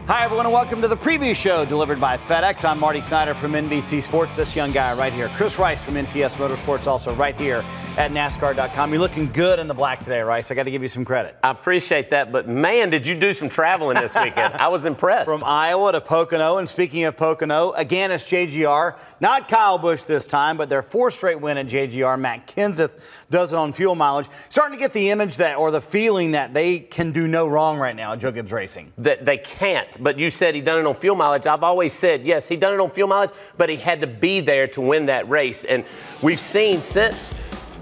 Hi, everyone, and welcome to the preview show delivered by FedEx. I'm Marty Snider from NBC Sports. This young guy right here, Chris Rice from NTS Motorsports, also right here at NASCAR.com. You're looking good in the black today, Rice. I got to give you some credit. I appreciate that, but man, did you do some traveling this weekend. I was impressed. From Iowa to Pocono, and speaking of Pocono, again, it's JGR. Not Kyle Busch this time, but their fourth straight win at JGR. Matt Kenseth does it on fuel mileage. Starting to get the image that, or the feeling that they can do no wrong right now at Joe Gibbs Racing. That they can't. But you said he done it on fuel mileage. I've always said, yes, he done it on fuel mileage, but he had to be there to win that race. And we've seen since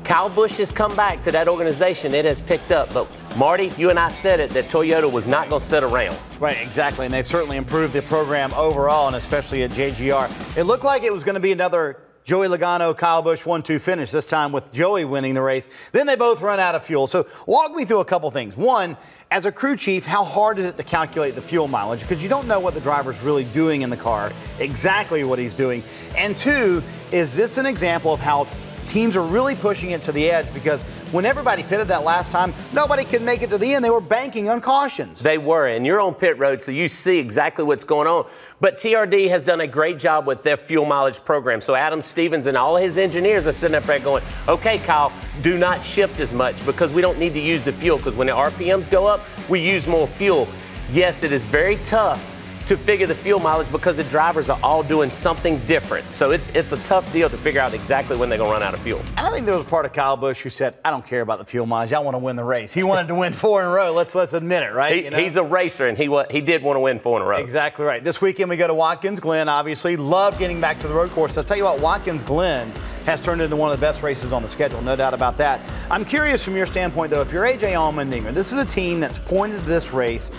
Kyle Busch has come back to that organization, it has picked up. But Marty, you and I said it, that Toyota was not going to sit around. Right, exactly. And they've certainly improved the program overall, and especially at JGR. It looked like it was going to be another Joey Logano, Kyle Busch 1-2 finish, this time with Joey winning the race. Then they both run out of fuel. So walk me through a couple things. One, as a crew chief, how hard is it to calculate the fuel mileage? Because you don't know what the driver's really doing in the car, exactly what he's doing. And two, is this an example of how teams are really pushing it to the edge? Because when everybody pitted that last time, nobody could make it to the end. They were banking on cautions. They were, and you're on pit road, so you see exactly what's going on. But TRD has done a great job with their fuel mileage program. So Adam Stevens and all his engineers are sitting up there going, okay, Kyle, do not shift as much because we don't need to use the fuel, because when the RPMs go up, we use more fuel. Yes, it is very tough to figure the fuel mileage because the drivers are all doing something different. So it's a tough deal to figure out exactly when they're going to run out of fuel. And I think there was a part of Kyle Busch who said, I don't care about the fuel mileage. I want to win the race. He wanted to win 4 in a row. Let's admit it, right? He's a racer, and he did want to win 4 in a row. Exactly right. This weekend we go to Watkins Glen, obviously. Love getting back to the road course. I'll tell you what, Watkins Glen has turned into one of the best races on the schedule, no doubt about that. I'm curious from your standpoint, though, if you're A.J. Allmendinger, this is a team that's pointed to this race,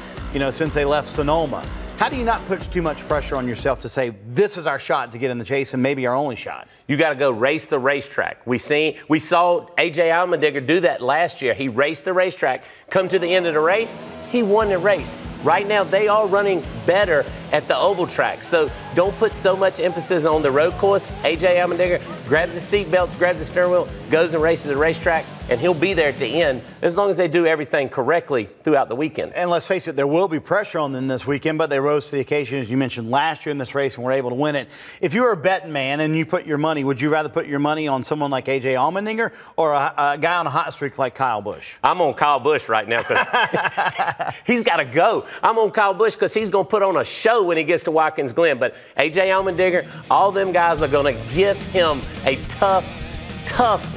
since they left Sonoma. How do you not put too much pressure on yourself to say, this is our shot to get in the chase and maybe our only shot? You got to go race the racetrack. We saw A.J. Allmendinger do that last year. He raced the racetrack, come to the end of the race, he won the race. Right now, they are running better at the oval track. So don't put so much emphasis on the road course. A.J. Allmendinger grabs his seat belts, grabs the steering wheel, goes and races the racetrack, and he'll be there at the end as long as they do everything correctly throughout the weekend. And let's face it, there will be pressure on them this weekend, but they rose to the occasion, as you mentioned, last year in this race and were able to win it. If you were a betting man and you put your money, would you rather put your money on someone like A.J. Allmendinger or a guy on a hot streak like Kyle Busch? I'm on Kyle Busch right now because he's got to go. I'm on Kyle Busch because he's going to put on a show when he gets to Watkins Glen. But A.J. Allmendinger, all them guys are going to give him a tough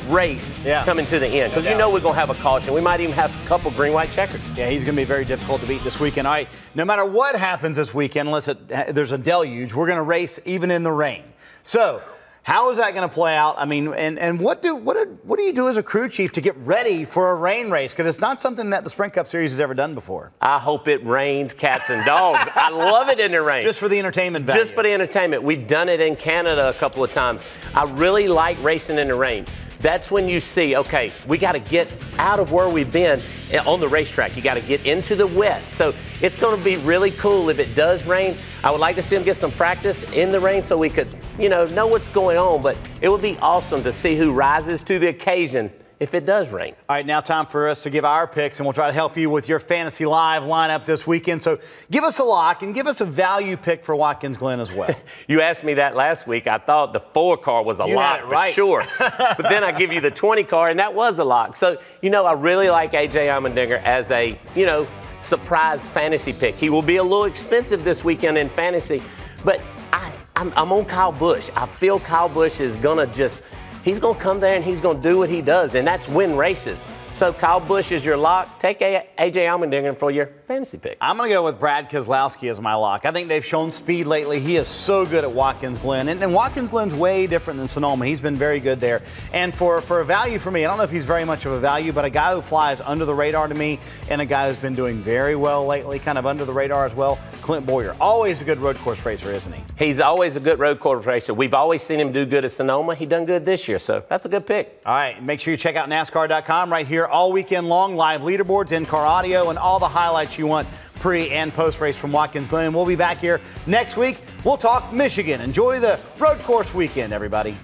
race coming to the end, because we're going to have a caution. We might even have a couple green-white checkers. Yeah, he's going to be very difficult to beat this weekend. All right, no matter what happens this weekend, unless there's a deluge, we're going to race even in the rain. So how is that going to play out? I mean, and what do you do as a crew chief to get ready for a rain race? Because it's not something that the Sprint Cup Series has ever done before. I hope it rains cats and dogs. I love it in the rain. Just for the entertainment value. Just for the entertainment. We've done it in Canada a couple of times. I really like racing in the rain. That's when you see, okay, we got to get out of where we've been on the racetrack. You got to get into the wet. So it's going to be really cool if it does rain. I would like to see them get some practice in the rain so we could, know what's going on. But it would be awesome to see who rises to the occasion if it does rain. All right, now time for us to give our picks, and we'll try to help you with your Fantasy Live lineup this weekend. So give us a lock and give us a value pick for Watkins Glen as well. You asked me that last week. I thought the 4 car was a lock for sure. But then I give you the 20 car, and that was a lock. So, I really like A.J. Allmendinger as a, surprise fantasy pick. He will be a little expensive this weekend in fantasy, but I'm on Kyle Busch. I feel Kyle Busch is going to he's going to come there and he's going to do what he does, and that's win races. So Kyle Busch is your lock. Take A.J. Allmendinger for your fantasy pick. I'm going to go with Brad Keselowski as my lock. I think they've shown speed lately. He is so good at Watkins Glen. And Watkins Glen's way different than Sonoma. He's been very good there. And for a value for me, I don't know if he's very much of a value, but a guy who flies under the radar to me and a guy who's been doing very well lately, kind of under the radar as well, Clint Boyer. Always a good road course racer, isn't he? He's always a good road course racer. We've always seen him do good at Sonoma. He done good this year, so that's a good pick. All right, make sure you check out NASCAR.com right here all weekend long. Live leaderboards, in-car audio, and all the highlights you want pre- and post-race from Watkins Glen. We'll be back here next week. We'll talk Michigan. Enjoy the road course weekend, everybody.